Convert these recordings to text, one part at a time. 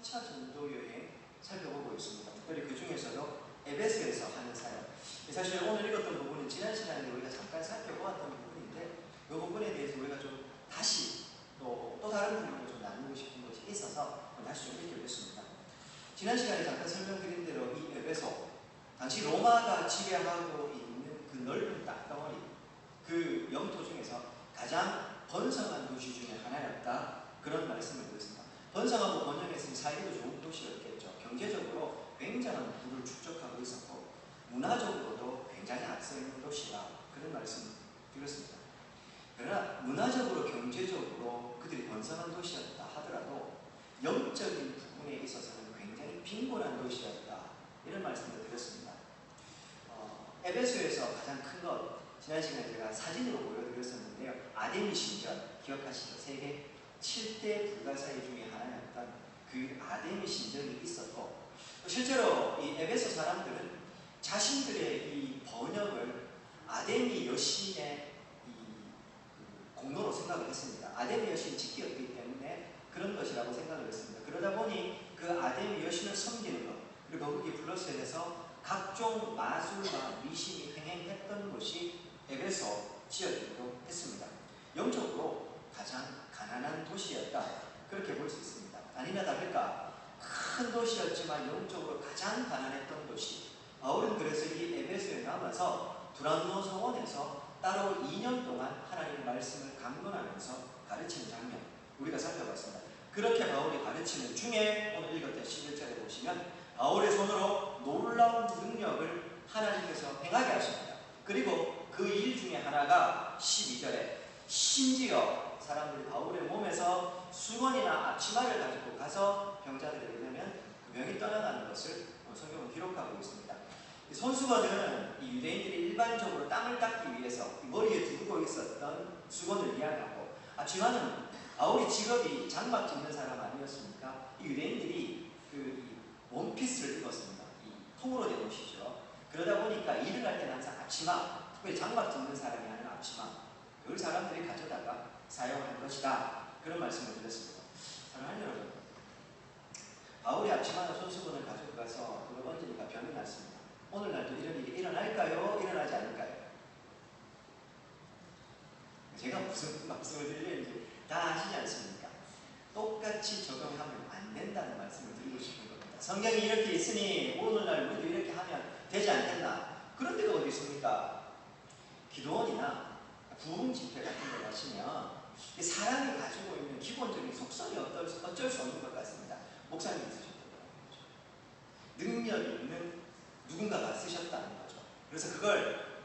3차 전도 여행 살펴보고 있습니다. 특별히 그 중에서도 에베소에서 하는 사역. 사실 오늘 읽었던 부분은 지난 시간에 우리가 잠깐 살펴보았던 부분인데 이 부분에 대해서 우리가 좀 다시 또 다른 부분을 좀 나누고 싶은 것이 있어서 다시 좀 읽어보겠습니다. 지난 시간에 잠깐 설명드린 대로 이 에베소, 당시 로마가 지배하고 있는 그 넓은 땅덩어리, 그 영토 중에서 가장 번성한 도시 중에 하나였다. 그런 말씀을 드렸습니다. 번성하고 번영했으니 살기도 좋은 도시였겠죠. 경제적으로 굉장한 부를 축적하고 있었고 문화적으로도 굉장히 앞서 있는 도시다. 그런 말씀을 드렸습니다. 그러나 문화적으로 경제적으로 그들이 번성한 도시였다 하더라도 영적인 부분에 있어서는 굉장히 빈곤한 도시였다. 이런 말씀을 드렸습니다. 에베소에서 가장 큰 것, 지난 시간에 제가 사진으로 보여드렸었는데요. 아데미 신전 기억하시죠? 세계 7대 불가사의 중에 하나였던 그 아데미 신전이 있었고, 실제로 이 에베소 사람들은 자신들의 이 번역을 아데미 여신의 공로로 생각을 했습니다. 아데미 여신이 직기였기 때문에 그런 것이라고 생각을 했습니다. 그러다 보니 그 아데미 여신을 섬기는 것, 그리고 거기에 플러스해서 각종 마술과 미신이 행행했던 곳이 에베소 지역이기도 했습니다. 영적으로 가장 가난한 도시였다. 그렇게 볼 수 있습니다. 아니나 다를까 큰 도시였지만 영적으로 가장 가난했던 도시. 바울은 그래서 이 에베소에 남아서 두란노 성원에서 따로 2년 동안 하나님의 말씀을 강론하면서 가르치는 장면 우리가 살펴봤습니다. 그렇게 바울이 가르치는 중에 오늘 읽었던 11절에 보시면 바울의 손으로 놀라운 능력을 하나님께서 행하게 하십니다. 그리고 그 일 중에 하나가 12절에 심지어 사람들이 바울의 몸에서 수건이나 앞치마를 가지고 가서 병자들에게 되면 그 병이 떠나가는 것을 성경은 기록하고 있습니다. 이 손수건은 이 유대인들이 일반적으로 땀을 닦기 위해서 머리에 두르고 있었던 수건을 이야기하고, 앞치마는 바울이 직업이 장막 짓는 사람 아니었습니까? 이 유대인들이 그 원피스를 입었습니다. 이 통으로 된 옷이죠. 그러다 보니까 일을 할 때는 항상 앞치마, 특별히 장막 짓는 사람이 하는 앞치마, 그걸 사람들이 가져다가 사용할 것이다. 그런 말씀을 드렸습니다. 사랑하는 여러분, 바울이 앞치마나 손수건을 가지고 가서 그걸 얹으니까 병이 났습니다. 오늘날도 이런 일이 일어날까요? 일어나지 않을까요? 제가 무슨 말씀을 드리는지 다 아시지 않습니까? 똑같이 적용하면 안 된다는 말씀을 드리고 싶은 겁니다. 성경이 이렇게 있으니 오늘날 우리도 이렇게 하면 되지 않겠나? 그런 데가 어디 있습니까? 기도원이나 부흥 집회 같은 데 가시면 사람이 가지고 있는 기본적인 속성이 어쩔 수 없는 것 같습니다. 목사님이 쓰셨던 거죠. 능력이 있는 누군가가 쓰셨다는 거죠. 그래서 그걸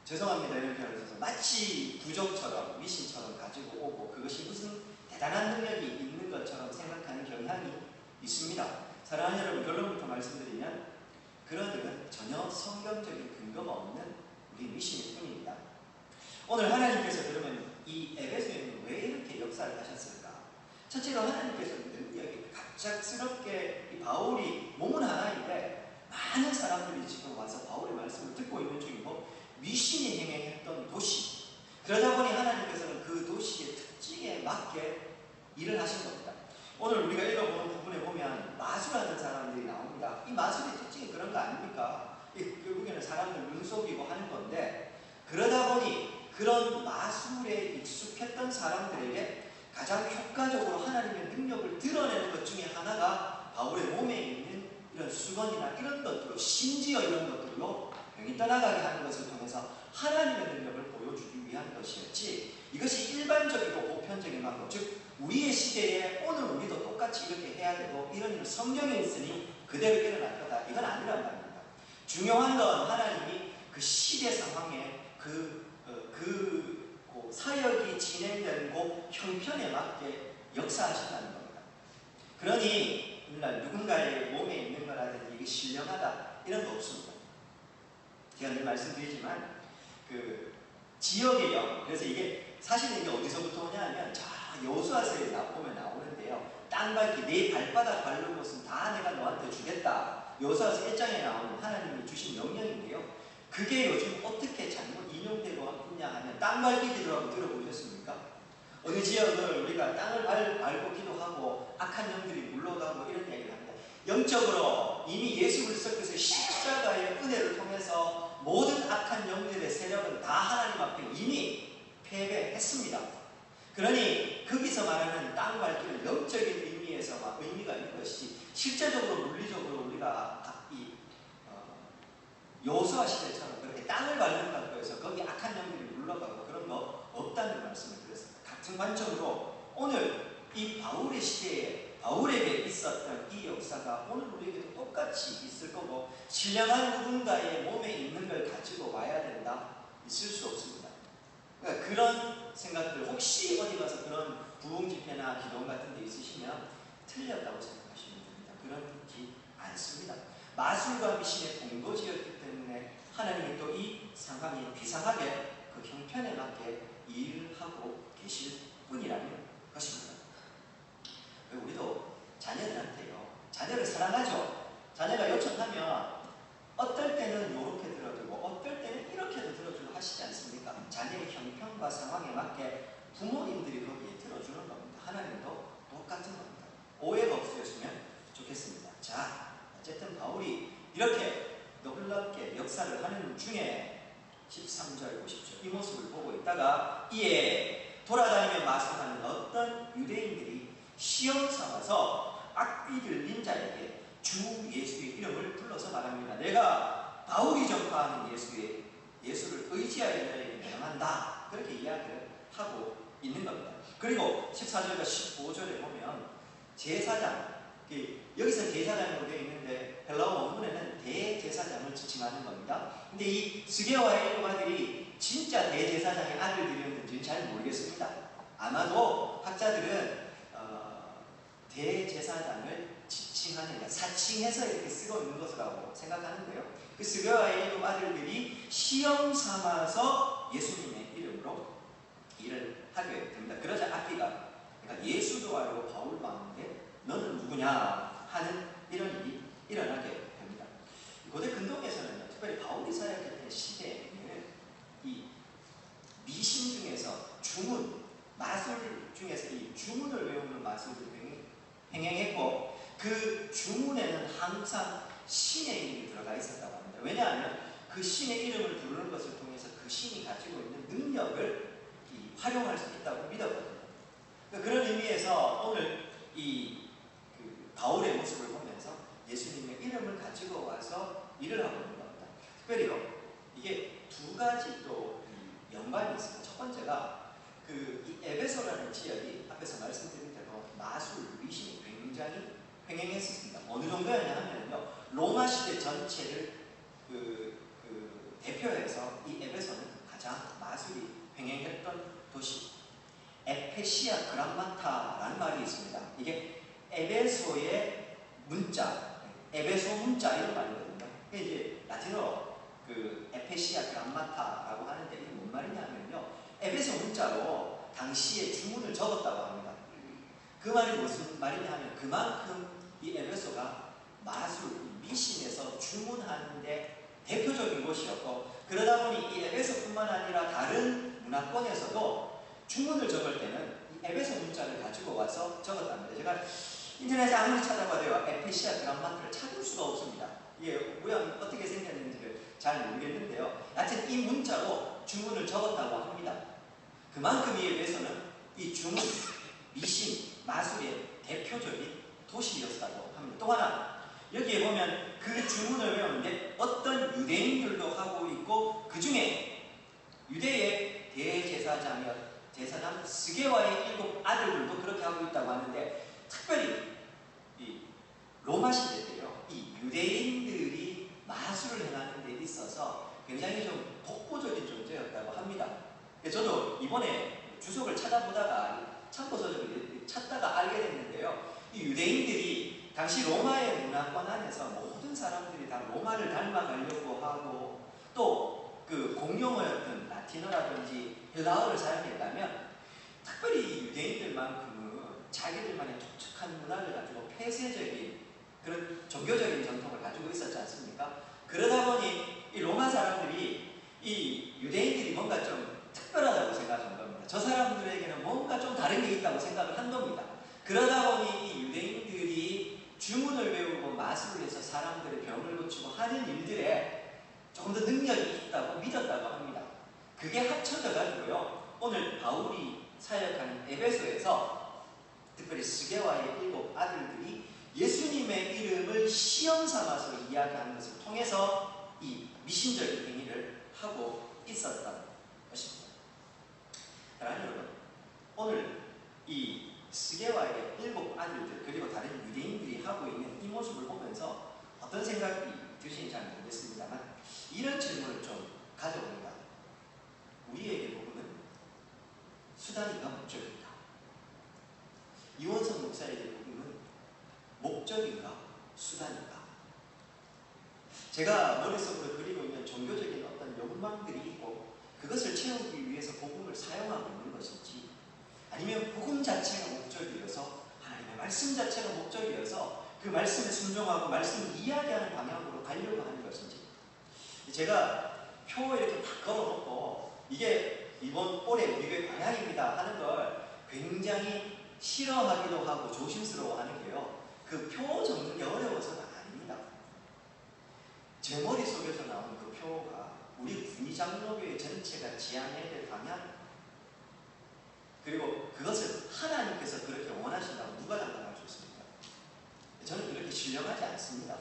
죄송합니다 이런 표현을 써서 마치 부족처럼 미신처럼 가지고 오고 그것이 무슨 대단한 능력이 있는 것처럼 생각하는 경향이 있습니다. 사랑하는 여러분, 결론부터 말씀드리면 그러들은 전혀 성경적인 근거가 없는 우리 미신일 뿐입니다. 오늘 하나님께서 그러면 이 에베소에는 왜 이렇게 역사를 하셨을까? 첫째로 하나님께서는 능력이 갑작스럽게 이 바울이 몸은 하나인데 많은 사람들이 지금 와서 바울의 말씀을 듣고 있는 중이고 미신이 행행했던 도시, 그러다 보니 하나님께서는 그 도시의 특징에 맞게 일을 하신 겁니다. 오늘 우리가 읽어보는 부분에 보면 마술하는 사람들이 나옵니다. 이 마술의 특징이 그런 거 아닙니까? 결국에는 사람들 눈 속이고 하는 건데, 그러다 보니 그런 마술에 익숙했던 사람들에게 가장 효과적으로 하나님의 능력을 드러내는 것 중에 하나가 바울의 몸에 있는 이런 수건이나 이런 것들로, 심지어 이런 것들로 병이 떠나가게 하는 것을 통해서 하나님의 능력을 보여주기 위한 것이었지, 이것이 일반적이고 보편적인 방법, 즉 우리의 시대에 오늘 우리도 똑같이 이렇게 해야 되고 이런 일은 성경에 있으니 그대로 일어날 거다, 이건 아니란 말입니다. 중요한 건 하나님이 그 시대 상황에 그 사역이 진행되는 곳 형편에 맞게 역사하신다는 겁니다. 그러니 오늘날 누군가의 몸에 있는 거라든지 이게 신령하다 이런 거 없습니다. 제가 늘 말씀드리지만 그 지역의 영, 그래서 이게 사실은 이게 어디서부터 오냐면 여호수아서에 보면 나오는데요. 땅 밟기, 내 발바닥 밟는 것은 다 내가 너한테 주겠다. 여호수아서 1장에 나오는 하나님이 주신 명령인데요. 그게 요즘 어떻게 잘못 인용되고 있냐 하면 땅 밟기들이라고 들어보셨습니까? 어느 지역을 우리가 땅을 밟고 기도하고 악한 영들이 물러가고 이런 얘기를 합니다. 영적으로 이미 예수 그리스도께서 십자가의 은혜를 통해서 모든 악한 영들의 세력은 다 하나님 앞에 이미 패배했습니다. 그러니 거기서 말하는 땅 밟기는 영적인 의미에서 의미가 있는 것이지, 실제적으로 물리적으로 우리가 여호수아 시대처럼 그렇게 땅을 밟는다고 해서 거기 악한 영들이 물러가고 그런 거 없다는 말씀을 드렸습니다. 같은 관점으로 오늘 이 바울의 시대에 바울에게 있었던 이 역사가 오늘 우리에게도 똑같이 있을 거고, 신령한 누군가의 몸에 있는 걸 가지고 와야 된다, 있을 수 없습니다. 그러니까 그런 생각들, 혹시 어디 가서 그런 부흥 집회나 기도원 같은 데 있으시면 틀렸다고 생각하시면 됩니다. 그렇지 않습니다. 마술과 미신의 본거지였기 때문에 하나님이 또 이 상황이 비상하게 그 형편에 맞게 일을 하고 계실 뿐이라는 것입니다. 우리도 자녀들한테요, 자녀를 사랑하죠. 자녀가 요청하면 어떨 때는 이렇게 들어주고 어떨 때는 이렇게도 들어주고 하시지 않습니까? 자녀의 형편과 상황에 맞게 부모님들이 거기에 들어주는 겁니다. 하나님도 똑같은 겁니다. 오해가 없으셨으면 좋겠습니다. 자, 어쨌든 바울이 이렇게 놀랍게 역사를 하는 중에 13절 보십시오. 이 모습을 보고 있다가 이에 돌아다니며 마술하는 어떤 유대인들이 시험 삼아서 악귀 들린 자에게 주 예수의 이름을 불러서 말합니다. 내가 바울이 전파하는 예수를 의지하여 너에게 명한다. 그렇게 이야기를 하고 있는 겁니다. 그리고 14절과 15절에 보면 제사장, 여기서 제사장으로 되어 있는데 헬라어 원문에는 대제사장을 지칭하는 겁니다. 근데 이 스게와의 일곱 아들이 진짜 대제사장의 아들들이었는지는 잘 모르겠습니다. 아마도 학자들은 대제사장을 지칭하는, 사칭해서 이렇게 쓰고 있는 것이라고 생각하는데요. 그 스게와의 일곱 아들들이 시험 삼아서 예수님의 이름으로 일을 하게 됩니다. 그러자 악귀가, 그러니까 예수도 알고 바울도 아는데 너는 누구냐 하는 이런 일이 일어나게 됩니다. 고대 근동에서는 특별히 바울이 사역했던 시대에는 이 미신 중에서 주문, 마술 중에서 이 주문을 외우는 마술을 행행했고, 그 주문에는 항상 신의 이름이 들어가 있었다고 합니다. 왜냐하면 그 신의 이름을 부르는 것을 통해서 그 신이 가지고 있는 능력을 활용할 수 있다고 믿었거든요. 그런 의미에서 오늘 바울의 모습을 보면서 예수님의 이름을 가지고 와서 일을 하고 있는 겁니다. 특별히요, 이게 두 가지 또 연관이 있습니다. 첫 번째가 이 에베소라는 지역이 앞에서 말씀드린 대로 마술, 미신이 굉장히 횡행했었습니다. 어느 정도였냐 하면요, 로마 시대 전체를 대표해서 이 에베소는 가장 마술이 횡행했던 도시. 에페시아 그람마타라는 말이 있습니다. 이게 에베소의 문자, 에베소 문자 이런 말이거든요. 이게 이제 라틴어로 에페시아 그람마타라고 하는데 이게 뭔 말이냐면요, 에베소 문자로 당시에 주문을 적었다고 합니다. 그 말이 무슨 말이냐 하면 그만큼 이 에베소가 마술, 미신에서 주문하는데 대표적인 곳이었고, 그러다 보니 이 에베소뿐만 아니라 다른 문화권에서도 주문을 적을 때는 이 에베소 문자를 가지고 와서 적었답니다. 제가 인터넷에 아무리 찾아봐도요, 에페시아 그람마타를 찾을 수가 없습니다. 이게 모양 어떻게 생겼는지를 잘 모르겠는데요, 하여튼 이 문자로 주문을 적었다고 합니다. 그만큼 이 에베소는 이 주문, 미신, 마술의 대표적인 도시였다고 합니다. 또 하나, 여기에 보면 그 주문을 외우는데 어떤 유대인들도 하고 있고, 그 중에 유대의 대제사장 스게와의 일곱 아들들도 그렇게 하고 있다고 하는데, 특별히 이 로마 시대 때요, 이 유대인들이 마술을 행하는 데 있어서 굉장히 좀 독보적인 존재였다고 합니다. 저도 이번에 주석을 찾아보다가 참고서적을 찾다가 알게 됐는데요, 이 유대인들이 당시 로마의 문화권 안에서 모든 사람들이 다 로마를 닮아가려고 하고, 또 그 공용어였던 라틴어라든지 헬라어를 사용했다면, 특별히 유대인들만큼은 자기들만의 독특한 문화를 가지고 폐쇄적인 그런 종교적인 전통을 가지고 있었지 않습니까? 그러다 보니 이 로마 사람들이 이 유대인들이 뭔가 좀 특별하다고 생각한 겁니다. 저 사람들에게는 뭔가 좀 다른 게 있다고 생각을 한 겁니다. 그러다 보니 이 유대인들이 주문을 외우고 마술을 해서 사람들의 병을 고치고 하는 일들에 조금 더 능력이 있다고 믿었다고 합니다. 그게 합쳐져 가지고요, 오늘 바울이 사역하는 에베소에서 특별히 스게와의 7 아들들이 예수님의 이름을 시험 삼아서 이야기하는 것을 통해서 이 미신적인 행위를 하고 있었던 것입니다. 사랑하는 여러분, 오늘 이 스게와의 7 아들들 그리고 다른 유대인들이 하고 있는 이 모습을 보면서 어떤 생각이 드시는지 잘 모르겠습니다만 이런 질문을 좀 가져봅니다. 우리에게 복음은 수단인가 목적인가? 이원석 목사에게 복음은 목적인가 수단인가? 제가 머릿속으로 그리고 있는 종교적인 어떤 욕망들이 있고 그것을 채우기 위해서 복음을 사용하고 있는 것인지, 아니면 복음 자체가 목적이어서 하나님의 말씀 자체가 목적이어서 그 말씀에 순종하고 말씀을 이야기하는 방향으로 가려고 하는 것인지. 제가 표 이렇게 딱 걸어놓고 이게 이번 올해 우리 교회 방향입니다 하는 걸 굉장히 싫어하기도 하고 조심스러워하는 게요, 그 표 적는 게 어려워서는 아닙니다. 제 머릿속에서 나온 그 표가 우리 분위장로교회 전체가 지향해야 될 방향, 그리고 그것을 하나님께서 그렇게 원하신다고 누가 장담할 수 있습니까? 저는 그렇게 신령하지 않습니다.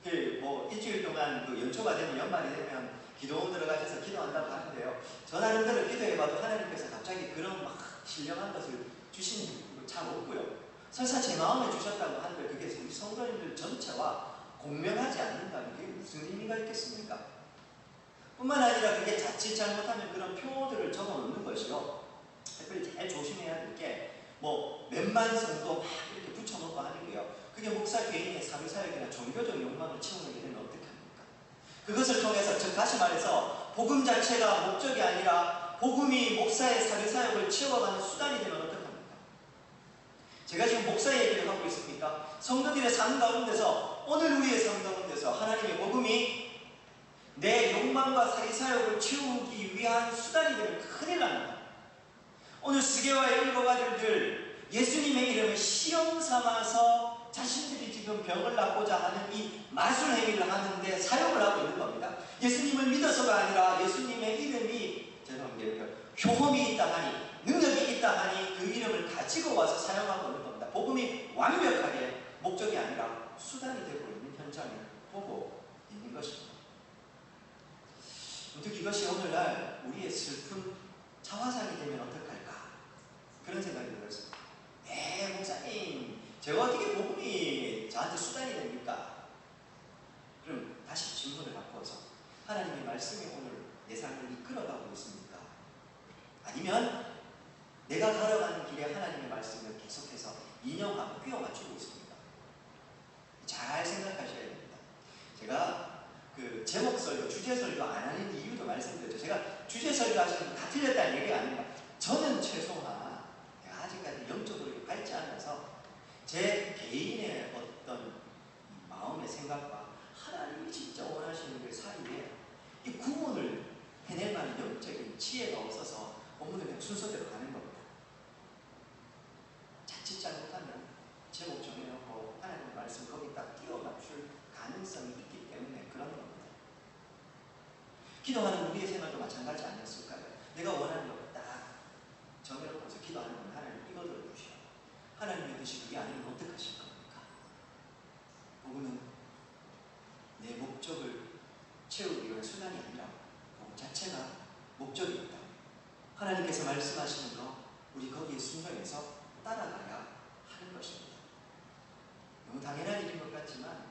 일주일 동안 연초가 되면 연말이 되면 기도원 들어가셔서 기도한다고 하는데요, 저 나름대로 기도해봐도 하나님께서 갑자기 그런 막 신령한 것을 주시는 거 잘 없고요. 설사 제 마음에 주셨다고 하는데 그게 우리 성도님들 전체와 공명하지 않는다면 그게 무슨 의미가 있겠습니까? 뿐만 아니라 그게 자칫 잘못하면 그런 표들을 적어놓는 것이요, 특별히 제일 조심해야 될 게 몇만 성도 막 이렇게 붙여놓고 하는 게요, 그게 목사 개인의 사회사역이나 종교적 욕망을 채우게 되면 어떻게 합니까? 그것을 통해서, 즉 다시 말해서 복음 자체가 목적이 아니라 복음이 목사의 사회사역을 채워가는 수단이 되면 어떻게 합니까? 제가 지금 목사 얘기를 하고 있습니까? 성도들의 삶 가운데서, 오늘 우리의 삶 가운데서 하나님의 복음이 내 욕망과 사회사역을 채우기 위한 수단이 되면 큰일 납니다. 오늘 스게와의 7 아들들 예수님의 이름을 시험 삼아서 자신들이 지금 병을 낫고자 하는 이 마술 행위를 하는데 사용을 하고 있는 겁니다. 예수님을 믿어서가 아니라 예수님의 이름이, 죄송합니다, 효험이 있다 하니, 능력이 있다 하니 그 이름을 가지고 와서 사용하고 있는 겁니다. 복음이 완벽하게 목적이 아니라 수단이 되고 있는 현장을 보고 있는 것입니다. 문득 이것이 오늘날 우리의 슬픈 자화상이 되면 어떡할까? 그런 생각이 들었습니다. 목사님, 제가 어떻게 복음이 저한테 수단이 됩니까? 그럼 다시 질문을 바꿔서, 하나님의 말씀이 오늘 내 삶을 이끌어가고 있습니까? 아니면 내가 걸어가는 길에 하나님의 말씀을 계속해서 인용하고 끼워 맞추고 있습니까? 잘 생각하셔야 됩니다. 제가 제목 설교, 주제 설교 안 하는 이유도 말씀드렸죠. 제가 주제 설교 하시는 분 다 틀렸다는 얘기가 아닙니다. 저는 최소한 아직까지 영적으로 밝지 않아서 제 개인의 어떤 마음의 생각과 하나님이 진짜 원하시는 그 사이에 이 구분을 해낼 만한 영적인 지혜가 없어서 본문을 그냥 순서대로 가는 겁니다. 자칫 잘못하면 제목 정해놓고 하나님의 말씀 거기 딱 끼워 맞출 가능성이 있기 때문에 그런 겁니다. 기도하는 우리의 생활도 마찬가지 아니었을까요? 내가 원하는 걸 딱 정해놓고서 기도하는 건 하나님 이거 들어주시오. 하나님의 뜻이 그게 아니면 어떡하실 겁니까? 복음은 내 목적을 채우기 위한 수단이 아니라 복음 자체가 목적이 있다. 하나님께서 말씀하시는 거 우리 거기에 순종해서 따라가야 하는 것입니다. 너무 당연한 일인 것 같지만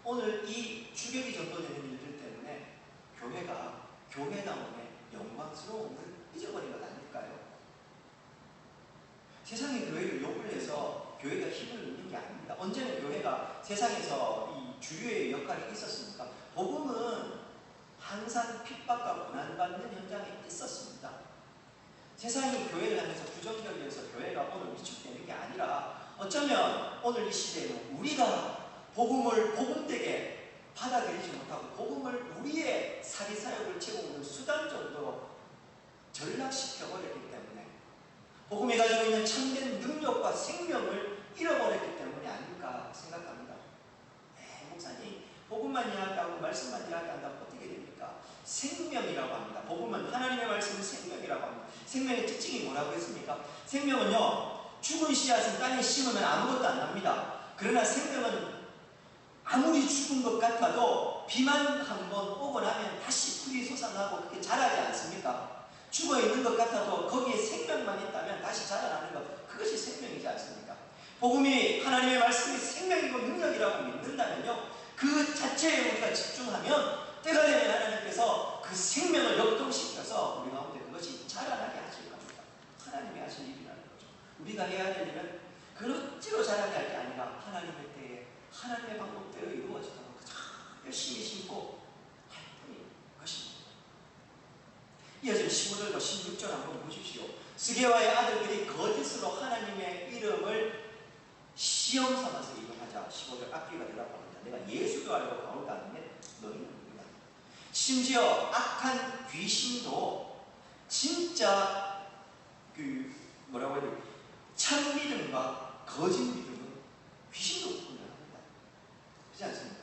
오늘 이 주격이 전도되는 일들 때문에 교회가 교회다움의 영광스러움을 잊어버린 것 아닐까요? 세상의 교회를 욕을 해서 교회가 힘을 잃는 게 아닙니다. 언제는 교회가 세상에서 이 주류의 역할이 있었습니까? 복음은 항상 핍박과 고난받는 현장에 있었습니다. 세상이 교회를 하면서 부정적이어서 교회가 오늘 위축되는 게 아니라 어쩌면 오늘 이 시대에는 우리가 복음을 복음되게 받아들이지 못하고 복음을 우리의 사리사역을 채우는 수단 정도로 전락시켜버렸기 때문에 복음이 가지고 있는 참된 능력과 생명을 잃어버렸기 때문이 아닐까 생각합니다. 목사님, 복음만 이야기하고 말씀만 이야기한다면 어떻게 됩니까? 생명이라고 합니다. 복음은 하나님의 말씀은 생명이라고 합니다. 생명의 특징이 뭐라고 했습니까? 생명은요, 죽은 씨앗은 땅에 심으면 아무것도 안 납니다. 그러나 생명은 아무리 죽은 것 같아도 비만 한번 오고 나면 다시 풀이 솟아나고 그게 자라지 않습니까? 죽어있는 것 같아도 거기에 생명만 있다면 다시 자라나는 것, 그것이 생명이지 않습니까? 복음이 하나님의 말씀이 생명이고 능력이라고 믿는다면요, 그 자체에 우리가 집중하면 때가 되면 하나님께서 그 생명을 역동시켜서 우리 가운데 그것이 자라나게 하실 겁니다. 하나님이 하실 일이라는 거죠. 우리가 해야 될 일은 그렇지로 자라게 할 게 아니라 하나님의 때에 하나님의 방법대로 이루어지도록 열심히 심고 할 뿐인 것입니다. 이어지는 15절과 16절 한번 보십시오. 스게와의 아들들이 거짓으로 하나님의 이름을 시험 삼아서 일을 하자. 15절 앞뒤가 되라고 합니다. 내가 예수도 알고 바울도 아는데 너희는 누구냐. 심지어 악한 귀신도 진짜 뭐라고 해야 되나, 참 믿음과 거짓 믿음은 귀신도 분별합니다. 그렇지 않습니까?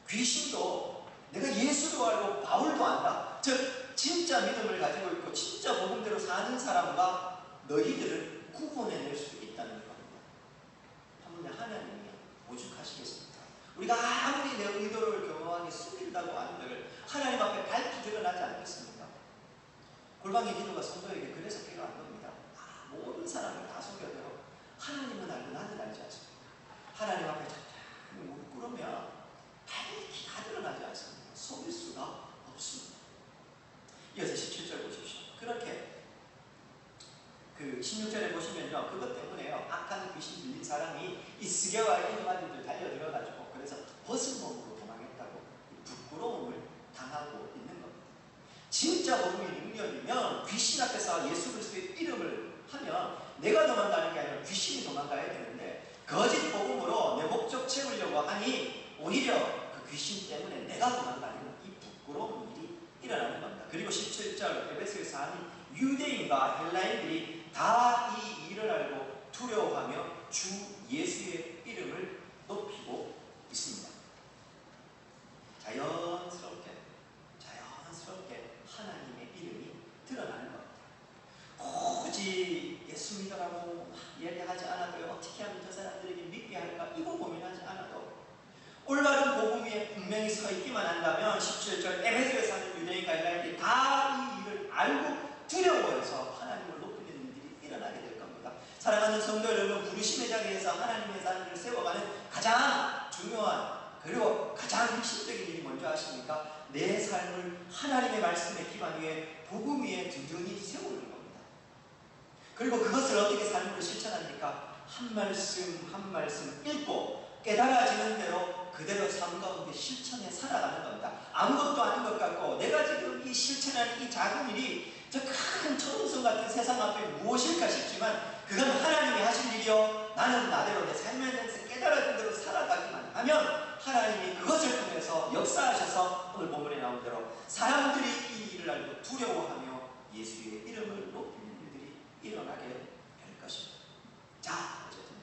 귀신도 내가 예수도 알고 바울도 안다. 즉 진짜 믿음을 가지고 있고 진짜 복음대로 사는 사람과 너희들을 구분해낼 수 있다는 겁니다. 한번 하나님이 오죽하시겠습니까? 우리가 아무리 내 의도를 교묘하게 숨긴다고 한들 하나님 앞에 밝히 드러나지 않겠습니까? 골방의 기도가 성도에게 그래서 필요한 겁니다. 모든 사람을 다 속여도 하나님은 알고 나는 알지 않습니까? 하나님 앞에 무릎 꿇으면 밝히 다 드러나지 않습니까? 속일 수가 없습니다. 이어서 17절 보십시오. 그렇게 16절에 보시면요, 그것 때문에요, 악한 귀신 들린 사람이 이 스게와 이름 아들들 달려들어가지고 그래서 벗은 몸으로 도망했다고 부끄러움을 당하고 있는 겁니다. 진짜 복음의 능력이면 귀신 앞에서 예수 그리스도의 이름을 하면 내가 도망가는 게 아니라 귀신이 도망가야 되는데, 거짓 복음으로 내 목적 채우려고 하니 오히려 그 귀신 때문에 내가 도망가는 이 부끄러운 일이 일어나는 겁니다. 그리고 17절 에베소에서 하는 유대인과 헬라인들이 다 이 일을 알고 두려워하며 주 예수의 이름을 높이고 있습니다. 자연스럽게 하나님의 이름이 드러나는 겁니다. 굳이 예수 믿으라고 얘기하지 않아도 어떻게 하면 저 사람들에게 믿게 할까 이거 고민하지 않아도 올바른 복음 위에 분명히 서 있기만 한다면 17절 에베소에 사는 유대인과 헬라인들이 다 이 일을 알고 두려워해서 하나님을 높이는 일들이 일어나게 될 겁니다. 사랑하는 성도 여러분, 부르심의 자리에서 하나님의 자리를 세워가는 가장 중요한 그리고 가장 핵심적인 일이 뭔지 아십니까? 내 삶을 하나님의 말씀의 기반 위에 복음 위에 든든히 세우는 겁니다. 그리고 그것을 어떻게 삶으로 실천합니까? 한 말씀 한 말씀 읽고 깨달아지는 대로 그대로 삶 가운데 실천해 살아가는 겁니다. 아무것도 아닌 것 같고 내가 지금 이 실천하는 이 작은 일이 저 큰 천운성 같은 세상 앞에 무엇일까 싶지만 그건 하나님이 하실 일이요, 나는 나대로 내 삶에 대해서 깨달아진 대로 살아가기만 하면 하나님이 그것을 통해서 역사하셔서 오늘 본문에 나온 대로 사람들이 이 일을 알고 두려워하며 예수의 이름을 높이는 일들이 일어나게 될 것입니다. 자, 어쨌든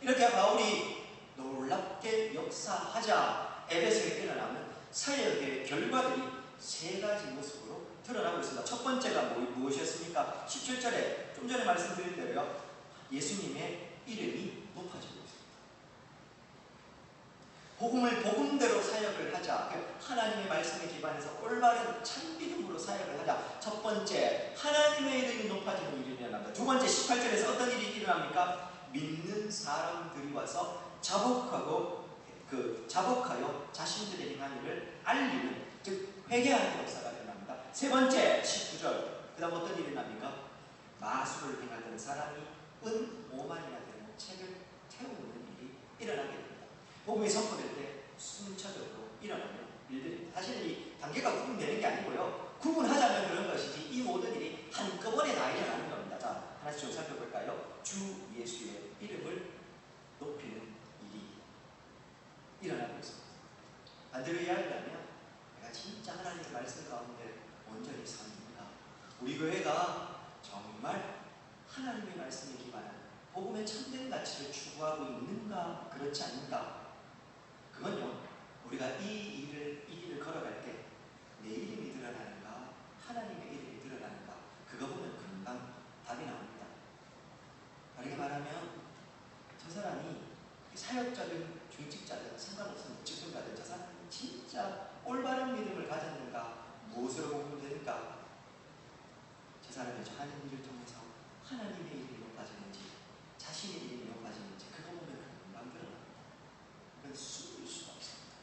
이렇게 바울이 놀랍게 역사하자 에베소에 일어나는 사역의 결과들이 세 가지 모습으로 드러나고 있습니다. 첫 번째가 무엇이었습니까? 17절에 좀 전에 말씀드린 대로요, 예수님의 이름이 높아지고 있습니다. 복음을 복음대로 사역을 하자, 하나님의 말씀에 기반해서 올바른 참믿음으로 사역을 하자. 첫 번째, 하나님의 이름이 높아지는 일이 일어납니다. 두 번째, 18절에서 어떤 일이 일어납니까? 믿는 사람들이 와서 자복하여 자신들의 행한 일을 알리는, 즉 회개하는 역사가 일어납니다. 세 번째, 19절, 그 다음 어떤 일이 일어납니까? 마술을 행하던 사람이 은 5만이나 되는 책을 태우는 일이 일어나게 됩니다. 복음이 선포될 때 순차적으로 일어나는 일들입니다. 사실 이 단계가 구분되는 게 아니고요, 구분하자면 그런 것이지 이 모든 일이 한꺼번에 다 일어나는 겁니다. 자, 하나씩 좀 살펴볼까요? 주 예수의 이름을 높이는 일이 일어나고 있습니다. 반대로 이야기하면 내가 진짜 하나님의 말씀 가운데 온전히 사는가, 우리 교회가 정말 구하고 있는가 그렇지 않는가, 그건요 우리가 이 길을 걸어갈 때 내 이름이 드러나는가 하나님의 이름이 드러나는가, 그거 보면 금방 답이 나옵니다. 다르게 말하면 저 사람이 사역자든 중직자든 상관없으면 직분자든 저 사람이 진짜 올바른 믿음을 가졌는가, 무엇으로 복음되는가, 저 사람이 저 하는 일을 통해서 하나님의 이름이 높아지는지 자신의 이름이 높아지는지 그거 보면 금방 드러납니다. 그건 숨길 수가 없습니다.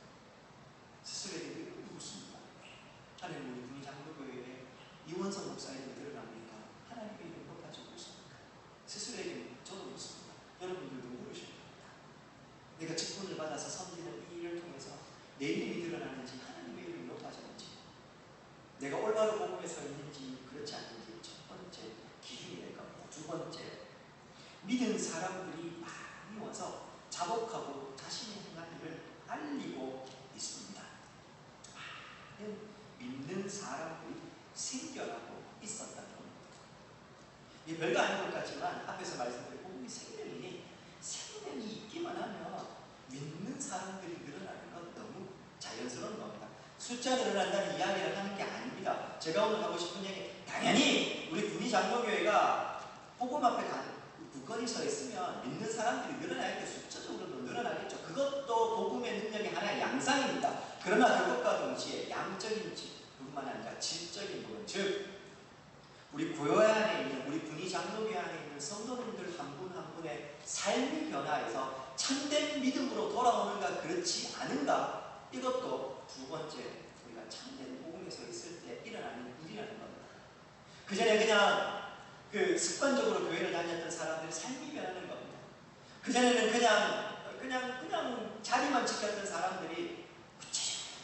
스스로에게 늘 묻습니다. 하나님, 우리 군이 장로교회에 이원성 목사님이 드러납니까? 하나님의 이름이 높아지고 있습니까? 스스로에게 저도 묻습니다. 여러분들도 물으셔야 됩니다. 내가 직분을 받아서 섬기는 이 일을 통해서 내 이름이 드러나는지 하나님의 이름이 높아지는지, 내가 올바로 복음에 서 있는지 그렇지 않는지 첫 번째 기준이 될 겁니다. 두 번째, 믿은 사람들이 많이 와서 자복하고 자신의 행한 일을 알리고 있습니다. 많은 믿는 사람들이 생겨나고 있었다는 겁니다. 이게 별거 아닌 것 같지만 앞에서 말씀드린 복음이 생명이 있기만 하면 믿는 사람들이 늘어나는 건 너무 자연스러운 겁니다. 숫자 늘어난다는 이야기를 하는 게 아닙니다. 제가 오늘 하고 싶은 얘기, 당연히 우리 군이 장로교회가 복음 앞에 굳건히 서 있으면 믿는 사람들이 늘어날 때 숫자적으로도 늘어나겠죠. 그것도 복음의 능력의 하나의 양상입니다. 그러나 그것과 동시에 양적인 부분만 아니라 질적인 부분, 즉 우리 교회 안에 있는, 우리 군이 장로교회 안에 있는 성도님들 한 분 한 분의 삶이 변화해서 참된 믿음으로 돌아오는가 그렇지 않은가, 이것도 두 번째 우리가 참된 복음에 서 있을 때 일어나는 일이라는 겁니다. 그 전에 그냥 습관적으로 교회를 다녔던 사람들의 삶이 변하는 겁니다. 그 전에는 그냥 자리만 지켰던 사람들이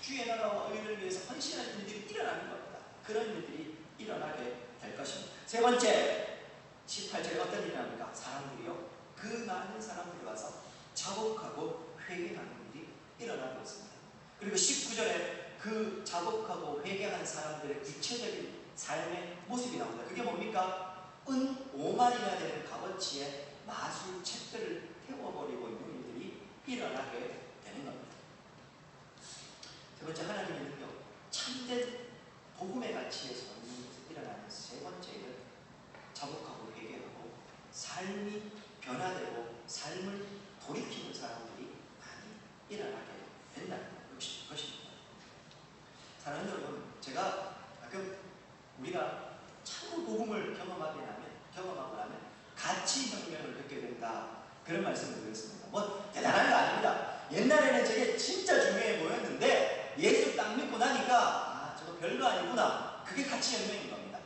주의 나라와 의를 위해서 헌신하는 일들이 일어나는 겁니다. 그런 일들이 일어나게 될 것입니다. 세 번째, 18절에 어떤 일이 납니까? 사람들이요, 그 많은 사람들이 와서 자복하고 회개하는 일이 일어나고 있습니다. 그리고 19절에 그 자복하고 회개한 사람들의 구체적인 삶의 모습이 나옵니다. 그게 뭡니까? 은 5만이나 되는 값어치의 마술책들을 태워버리고 있는 일들이 일어나게 되는 겁니다. 세 번째, 하나님의 능력, 참된 복음의 가치에서 일어나는 세 번째 일은 자복하고 회개하고 삶이 변화되고 삶을 돌이키는 사람들이 많이 일어나게 된다는 것입니다. 사랑하는 여러분, 제가 가끔 우리가 참으로 복음을 경험하고 나면 가치혁명을 겪게 된다, 그런 말씀을 드렸습니다. 뭐 대단한 거 아닙니다. 옛날에는 저게 진짜 중요해 보였는데 예수 딱 믿고 나니까 저거 별거 아니구나, 그게 가치혁명인 겁니다.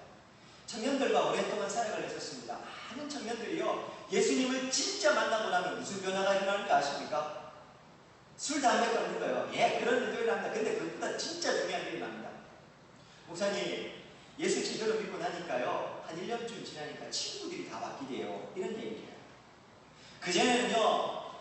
청년들과 오랫동안 사역을 했었습니다. 많은 청년들이요, 예수님을 진짜 만나고 나면 무슨 변화가 일어나는 거 아십니까? 술, 담배 끊는 거예요. 예, 그런 일도 일어납니다. 근데 그것보다 진짜 중요한 일이 납니다. 목사님, 예수 제대로 믿고 나니까요, 한 1년쯤 지나니까 친구들이 다 바뀌대요. 이런 얘기예요. 그전에는요,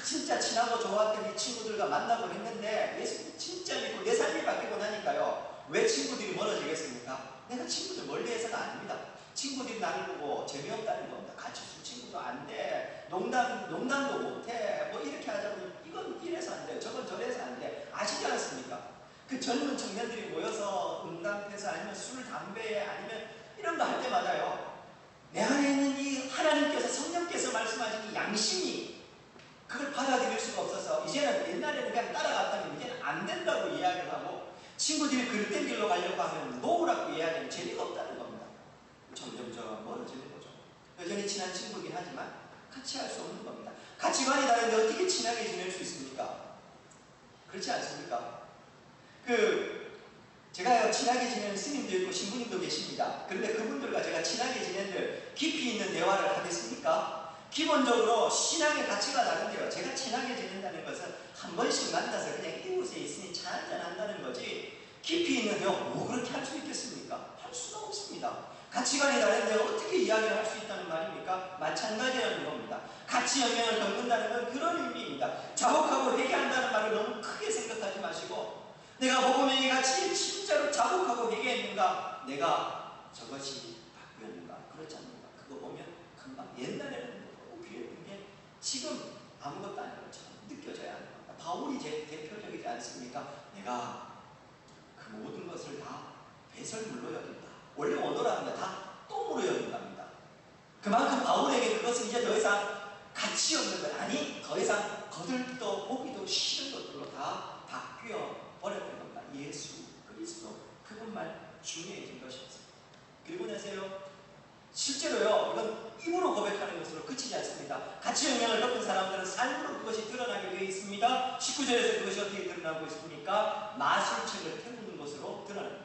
진짜 친하고 좋았던 이 친구들과 만나고 했는데 예수님 진짜 믿고 내 삶이 바뀌고 나니까요, 왜 친구들이 멀어지겠습니까? 내가 친구들 멀리해서가 아닙니다. 친구들이 나를 보고 재미없다는 겁니다. 같이 술 친구도 안 돼, 농담도 못해, 뭐 이렇게 하자고, 이건 이래서 안 돼, 저건 저래서 안 돼, 아시지 않습니까? 그 젊은 청년들이 모여서 음담패서 아니면 술, 담배 아니면 이런 거 할 때마다요, 내 안에 있는 이 하나님께서, 성령께서 말씀하신 이 양심이 그걸 받아들일 수가 없어서 이제는, 옛날에는 그냥 따라갔다면 이제는 안 된다고 이야기를 하고, 친구들이 그릇된 길로 가려고 하면 놓으라고 이야기하면 재미가 없다는 겁니다. 점점 멀어지는 거죠. 여전히 친한 친구이긴 하지만 같이 할 수 없는 겁니다. 가치관이 다른데 어떻게 친하게 지낼 수 있습니까? 그렇지 않습니까? 제가 친하게 지내는 스님도 있고 신부님도 계십니다. 그런데 그분들과 제가 친하게 지낸들 깊이 있는 대화를 하겠습니까? 기본적으로 신앙의 가치가 다른데요, 제가 친하게 지낸다는 것은 한 번씩 만나서 그냥 이웃에 있으니 차 한잔 한다는 거지, 깊이 있는 대화 뭐 그렇게 할 수 있겠습니까? 할 수가 없습니다. 가치관이 다른데 어떻게 이야기를 할 수 있다는 말입니까? 마찬가지라는 겁니다. 가치 영향을 겪는다는 건 그런 의미입니다. 자복하고 회개한다는 말을 너무 크게 생각하지 마시고, 내가 복음의 가치에 진짜로 자복하고 회개했는가, 내가 저것이 바뀌었는가, 그렇지 않는가, 그거 보면 금방, 옛날에는 너무 귀했던 게 지금 않습니까? 내가 그 모든 것을 다 배설물로 여긴다. 원래 원어라는 다 똥으로 여긴답니다. 그만큼 바울에게 그것은 이제 더 이상 가치 없는 것, 아니 더 이상 거들떠 보기도 싫은 것들로 다 바뀌어 버렸던 겁니다. 예수 그리스도 그것만 중요해진 것이었습니다. 그리고 나서요, 실제로요, 이건 입으로 고백하는 것으로 그치지 않습니다. 가치 영향을 겪은 사람들은 삶으로 그것이 드러나게 되어 있습니다. 19절에서 그것이 어떻게 드러나고 있습니까? 마술책을 태우는 것으로 드러납니다.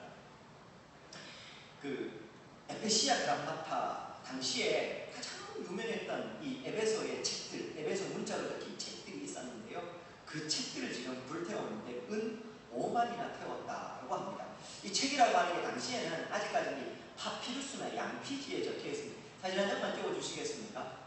그 에페시아 그람마타 당시에 가장 유명했던 이 에베소의 책들, 에베소 문자로 적힌 책들이 있었는데요. 그 책들을 지금 불태웠는데 은 5만이나 태웠다고 합니다. 이 책이라고 하는 게 당시에는 아직까지 파피루스나 양피지에 적혀 있습니다. 사진 한 장만 띄워주시겠습니까?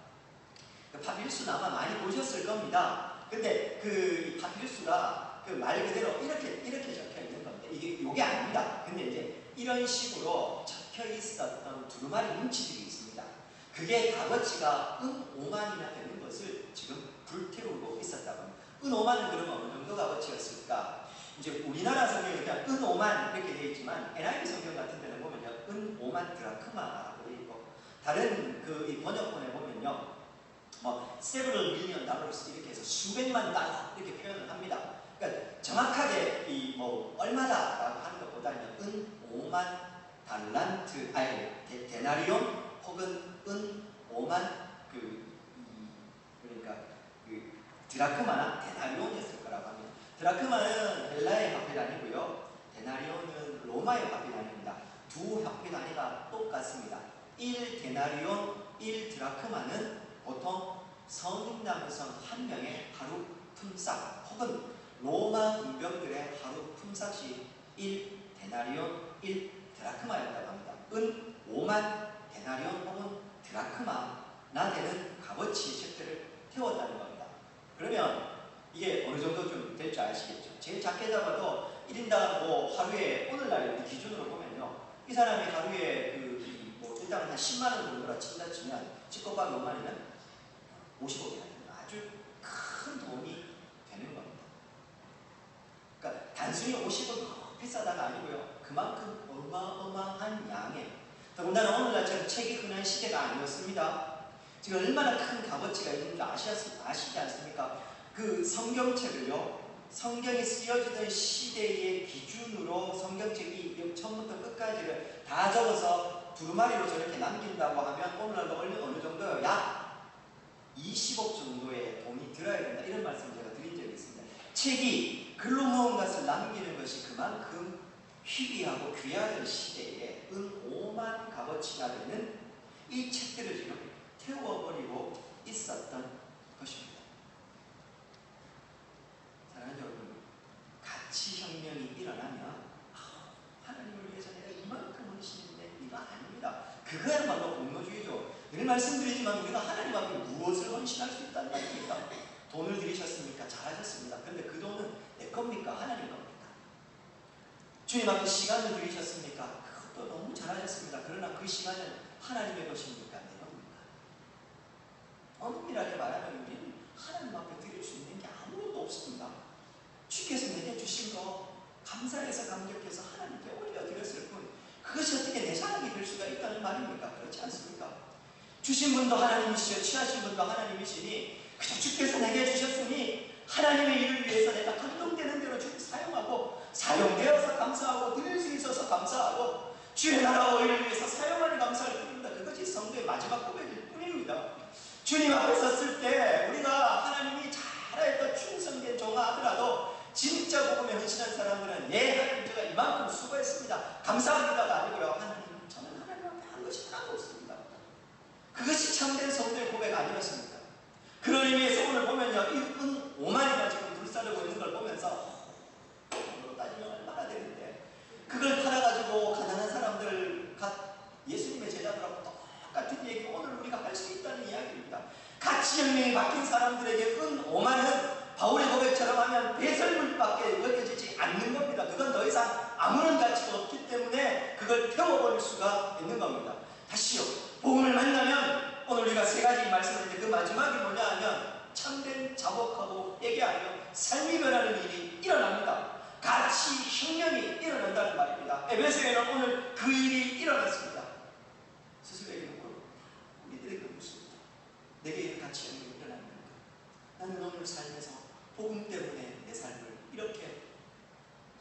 그 파피루스는 아마 많이 보셨을 겁니다. 근데 그 파피루스가 그 말 그대로 이렇게 적혀 있는 겁니다. 요게 아닙니다. 근데 이제 이런 식으로 적혀 있었던 두루마리 문치들이 있습니다. 그게 값어치가 은 5만이나 되는 것을 지금 불태우고 있었다고 합니다. 은 5만은 그러면 어느 정도 값어치였을까? 이제 우리나라 성경에 그냥 은 5만 이렇게 되어 있지만 NIV 성경 같은 데는 보면요, 은 5만 드라크마라고 되어 있고, 다른 이 번역본에 보면요, several million dollars 이렇게 해서 수백만 달러 이렇게 표현을 합니다. 그러니까 정확하게 얼마다라고 하는 것보다는 은 5만 달란트, 아니 데나리온 혹은 은 5만 그러니까 드라크마나 데나리온이었을 거라고 합니다. 드라크마는 헬라의 화폐 단위고요, 데나리온은 로마의 화폐 단위입니다. 두 화폐 단위가 똑같습니다. 1 데나리온, 1 드라크마는 보통 성인 남성 한 명의 하루 품삯 혹은 로마 군병들의 하루 품삯이 1 데나리온, 1 드라크마였다고 합니다. 은 5만 데나리온 혹은 드라크마나 되는 값어치의 책들을 태웠다는 겁니다. 그러면 이게 어느 정도 좀 될 줄 아시겠죠? 제일 작게 잡아도 1인당 하루에 오늘날 우리 기준으로 보면요, 이 사람이 하루에 일단 한 10만 원 정도라 친다 치면 집값 5만이면 50억이나 아주 큰 도움이 되는 겁니다. 그러니까 단순히 50은 비싸다가 아니고요, 그만큼 어마어마한 양의, 더군다나 오늘날처럼 책이 흔한 시대가 아니었습니다. 지금 얼마나 큰 값어치가 있는지 아시지 않습니까? 그 성경책을요, 성경이 쓰여지던 시대의 기준으로 성경책이 처음부터 끝까지를 다 적어서 두루마리로 저렇게 남긴다고 하면 오늘날로 어느 정도요? 약 20억 정도의 돈이 들어야 된다, 이런 말씀을 제가 드린 적이 있습니다. 책이 글로 모은 것을 남기는 것이 그만큼 희귀하고 귀하던 시대에 은 5만 값어치가 되는 이 책들을 지금 태워버리고 있었던 것입니다. 사랑하는 여러분, 가치혁명이 일어나면 하나님을 위해서 내가 이만큼 헌신했는데 이거 아닙니다. 그거야말로 공로주의죠. 늘 말씀드리지만 우리가 하나님 앞에 무엇을 헌신할 수 있다는 말입니까? 돈을 들이셨습니까? 잘하셨습니다. 그런데 그 돈은 내 겁니까? 하나님 겁니까? 주님 앞에 시간을 들이셨습니까? 그것도 너무 잘하셨습니다. 그러나 그 시간은 하나님의 것입니까? 내 겁니까? 엄밀하게 말하면 우리는 하나님 앞에 드릴 수 있는 게 아무것도 없습니다. 주께서 내게 주신 거 감사해서 감격해서 하나님께 올려드렸을 뿐, 그것이 어떻게 내 자랑이 될 수가 있다는 말입니까? 그렇지 않습니까? 주신 분도 하나님이시요 취하신 분도 하나님이시니 그저 주께서 내게 주셨으니 하나님의 일을 위해서 내가 감동되는 대로 주를 사용하고, 사용되어서 감사하고, 드릴 수 있어서 감사하고, 주의 나라와 의를 위해서 사용하니 감사할 뿐입니다. 그것이 성도의 마지막 고백일 뿐입니다. 주님 앞에 섰을 때 우리가 하나님이 잘하였던 충성된 종아 하더라도 진짜 복음에 헌신한 사람들은 하나님 제가 이만큼 수고했습니다, 감사합니다가 아니고요, 하나님 저는 하나님 앞에 한 것이 하나도 없습니다. 그것이 참된 성도의 고백 아니었습니까? 그런 의미에서 오늘 보면요, 이 은 5만이나 지금 불사르고 있는 걸 보면서 돈으로 따지면 얼마나 되는데 그걸 팔아가지고 가난한 사람들, 예수님의 제자들하고 똑같은 얘기 오늘 우리가 할 수 있다는 이야기입니다. 가치혁명이 바뀐 사람들에게 은 5만은 바울의 고백처럼 하면 배설물밖에 여겨지지 않는 겁니다. 그건 더 이상 아무런 가치가 없기 때문에 그걸 태워버릴 수가 있는 겁니다. 다시요, 복음을 만나면 오늘 우리가 세 가지 말씀드렸는데 그 마지막이 뭐냐 하면 참된 자복하고 회개하며 삶이 변하는 일이 일이 일어납니다. 같이 혁명이 일어난다는 말입니다. 에베소에는 오늘 그 일이 일어났습니다. 스스로에게 묻고 우리들에게 묻습니다. 내게 같이 혁명이 일어나는 건가? 나는 오늘 삶에서 복음 때문에 내 삶을 이렇게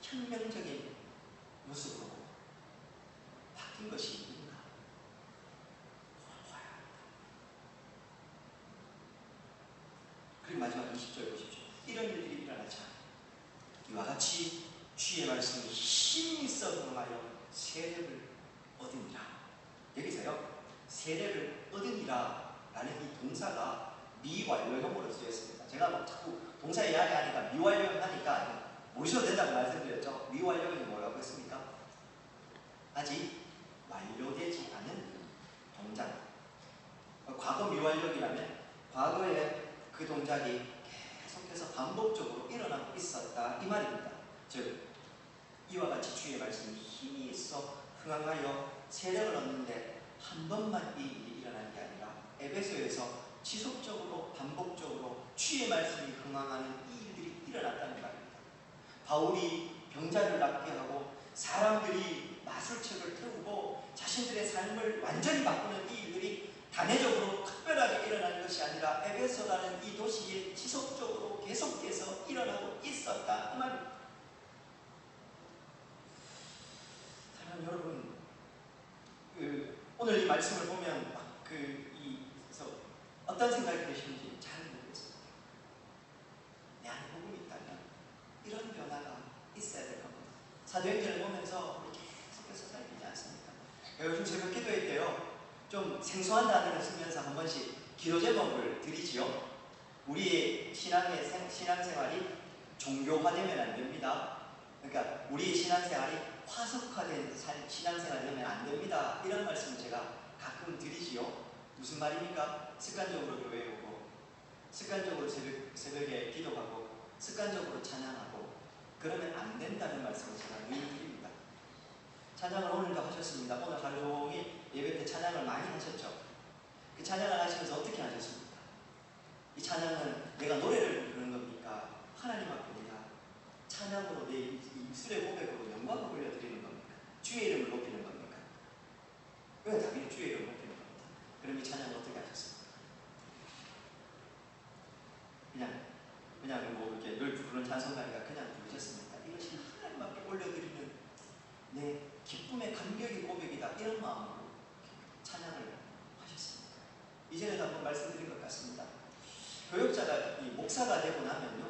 혁명적인 모습으로 바뀐 것이 있는가? 돌아봐야 합니다. 그리고 마지막 20절 보십시오. 이런 일들이 일어나자 이와 같이 주의 말씀이 힘이 있어 응하여 세력을 얻으니라. 여기서요, 세력을 얻으니라 라는 이 동사가 미완료형으로 쓰였습니다. 제가 막 자꾸 동사 이야기하니까 미완료형 하니까 모르셔도 된다고 말씀드렸죠. 미완료형이 뭐라고 했습니까? 아직 완료되지 않은 동작. 과거 미완료이라면 과거에 그 동작이 계속해서 반복적으로 일어나고 있었다 이 말입니다. 즉 이와 같이 주의 말씀이 힘이 있어 흥황하여 세력을 얻는데 한 번만 이 일이 일어난 게 아니라 에베소에서 지속적으로 반복적으로 주의 말씀이 흥황하는 이 일들이 일어났다는 말입니다. 바울이 병자를 낫게 하고 사람들이 마술책을 태우고 자신들의 삶을 완전히 바꾸는 이 일들이 단회적으로 특별하게 일어나는 것이 아니라 에베소라는 이 도시에 지속적으로 계속해서 일어나고 있었다 이 말입니다. 사랑하는 여러분, 오늘 이 말씀을 보면 어떤 생각이 드시는지 잘 모르겠습니다. 내 안에 복음이 있다면 이런 변화가 있어야 될 겁니다. 사도행전을 보면서 우리 계속해서 살피지 않습니까? 요즘 새벽 기도회 때요, 좀 생소한 단어를 쓰면서 한 번씩 기도 제목을 드리지요. 우리의 신앙생활이 종교화되면 안 됩니다. 그러니까 우리의 신앙생활이 화석화된 신앙생활이 되면 안 됩니다. 이런 말씀을 제가 가끔 드리지요. 무슨 말입니까? 습관적으로 교회에 오고, 습관적으로 새벽에 기도하고, 습관적으로 찬양하고, 그러면 안 된다는 말씀을 제가 늘 드립니다. 찬양을 오늘도 하셨습니다. 오늘 하루 종일 예배 때 찬양을 많이 하셨죠. 그 찬양을 하시면서 어떻게 하셨습니까? 이 찬양은 내가 노래를 부르는 겁니까? 하나님 앞에 내가 찬양으로 내 입술의 고백으로 영광을 올려드리는 겁니까? 주의 이름을 높이는 겁니까? 왜 당연히 주의 이름을 높이는 겁니다. 그럼 이 찬양을 어떻게 하셨습니까? 그냥 뭐 이렇게 늘 부르는 찬송가니까 그냥 부르셨습니까? 이것이 하나님 앞에 올려드리는 내 기쁨의 감격의 고백이다 이런 마음으로 찬양을 하셨습니다. 이전에도 한번 말씀드린 것 같습니다. 교역자가 목사가 되고 나면요,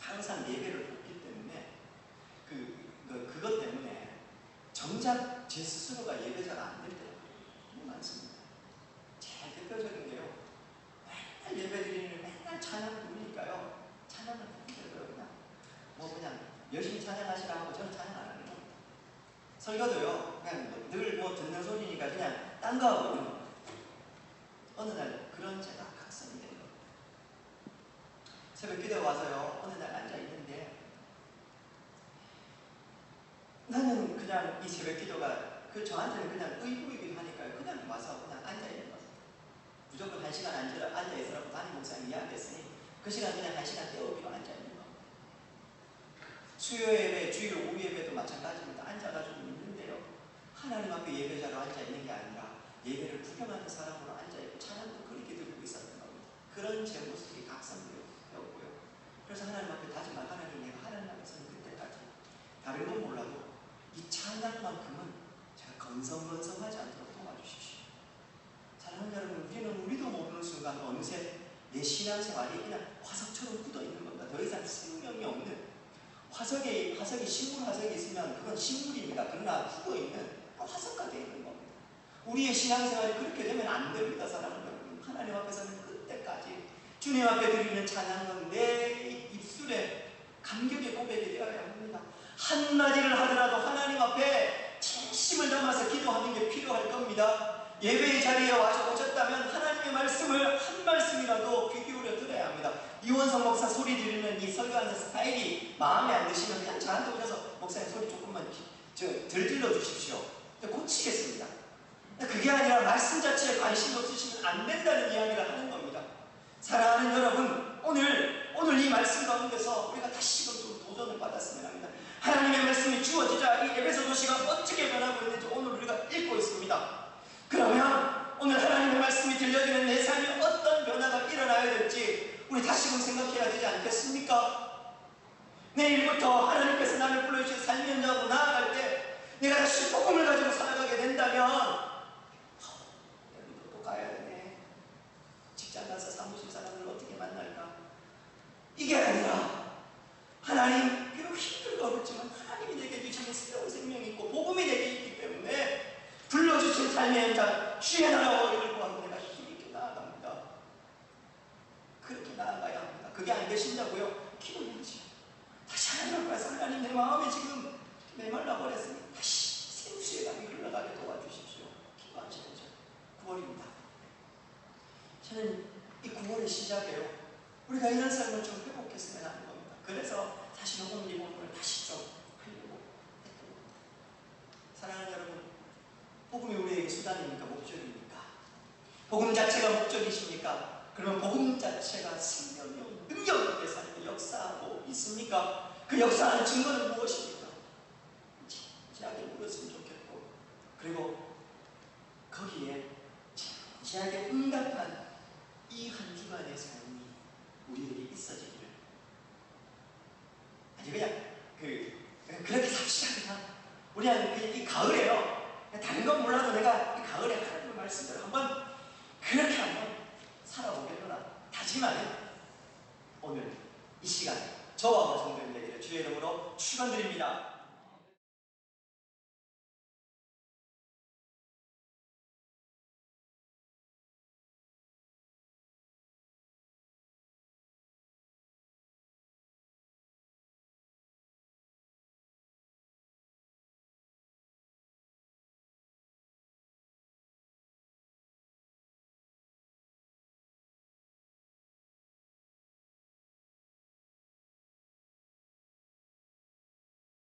항상 예배를 돕기 때문에 그것 때문에 정작 제 스스로가 예배자가 안 될 때가 너무 많습니다. 제일 대표적인 게요, 맨날 예배 드리는 맨날 찬양을 부르니까요, 찬양을 부르더라고요. 그냥 열심히 찬양하시라 하고 저는 찬양 안 하는 겁니다. 설교도요, 그냥 늘 듣는 소리니까 그냥 딴 거 하고 있는 겁니다. 어느 날 그런 제가 각성이 된 겁니다. 새벽 기도에 와서요, 어느 날 앉아 있는데 나는 그냥 이 새벽 기도가 저한테는 그냥 의무이긴 하니까요, 그냥 와서 그냥 앉아 있는 겁니다. 무조건 1시간 앉아 있으라고 담임 목사님 이야기했으니 그 시간 그냥 1시간 때우기로 앉아 있는 겁니다. 수요 예배, 주일 오후 예배도 마찬가지입니다. 앉아가지고 있는데요, 하나님 앞에 예배자로 앉아 있는 게 아니라 예배를 구경하는 사람으로 앉아 있고 찬양도 그렇게 들고 있었던 겁니다. 그런 제 모습이 각성되었고요. 그래서 하나님 앞에 다짐한, 하나님, 내가 하나님 앞에서는 그때까지 다른 건 몰라도 이 찬양만큼은 제가 건성건성하지 않도록 도와주십시오. 사랑하는 여러분, 우리도 모르는 순간 어느새 내 신앙생활이 그냥 화석처럼 굳어있는 겁니다. 더 이상 생명이 없는 화석이 식물 화석이 있으면 그건 식물입니다. 그러나 굳어있는 화석가 되어 있는 겁니다. 우리의 신앙생활이 그렇게 되면 안 됩니다. 사랑하는 여러분, 하나님 앞에서는 그때까지 주님 앞에 드리는 찬양은 내 입술에 감격의 고백이 되어야 합니다. 한마디를 하더라도 하나님 앞에 진심을 담아서 기도하는 게 필요할 겁니다. 예배의 자리에 오셨다면 하나님의 말씀을 한 말씀이라도 귀 기울여 들어야 합니다. 이원성 목사 소리 들리는 이 설교하는 스타일이 마음에 안 드시면 그냥 저한테 오셔서 목사님 소리 조금만 덜 질러 주십시오. 고치겠습니다. 그게 아니라 말씀 자체에 관심 없으시면 안 된다는 이야기를 하는 겁니다. 사랑하는 여러분, 오늘 이 말씀 가운데서 우리가 다시금 좀 내일부터 하나님께서 나를 불러주신 삶의 현장으로 나아갈 때 내가 다시 복음을 가지고 살아가게 된다면 여러분도 또 가야 되네. 직장 가서 사무실 사람들을 어떻게 만날까? 이게 아니라 하나님, 비록 힘들고 어렵지만 하나님이 내게 주신 새로운 생명이 있고 복음이 내게 있기 때문에 불러주신 삶의 현장, 주의 나라와 의를 구하고 내가 힘있게 나아갑니다. 그렇게 나아가야 합니다. 그게 안 되신다고요? 기도해야지. 다시 하나님 앞에서 하나님, 내 마음이 지금 메말라 버렸으니 다시 생수의 강이 흘러가게 도와주십시오. 기도하셔야죠. 9월입니다. 저는 이 9월의 시작에요, 우리가 이런 삶을 좀 회복했으면 하는 겁니다. 그래서 다시 녹음 리본을 다시 좀 하려고 했던 겁니다. 사랑하는 여러분, 복음이 우리에게 수단입니까? 목적입니까? 복음 자체가 목적이십니까? 그러면 복음 자체가 생명력, 능력의 삶에 역사하고 있습니까? 그 역사하는 증거는 무엇입니까? 진지하게 물었으면 좋겠고, 그리고 거기에 진지하게 응답한 이 한 주간의 삶이 우리에게 있어지기를, 아니 그냥 그렇게 삽시다. 그냥 우리는 그냥 이 가을에요, 다른 건 몰라도 내가 이 가을에 하나님의 말씀대로 한번 그렇게 한번 살아보겠구나 다짐하는 오늘 이 시간에 저와 성도님에게 주의 이름으로 축원드립니다.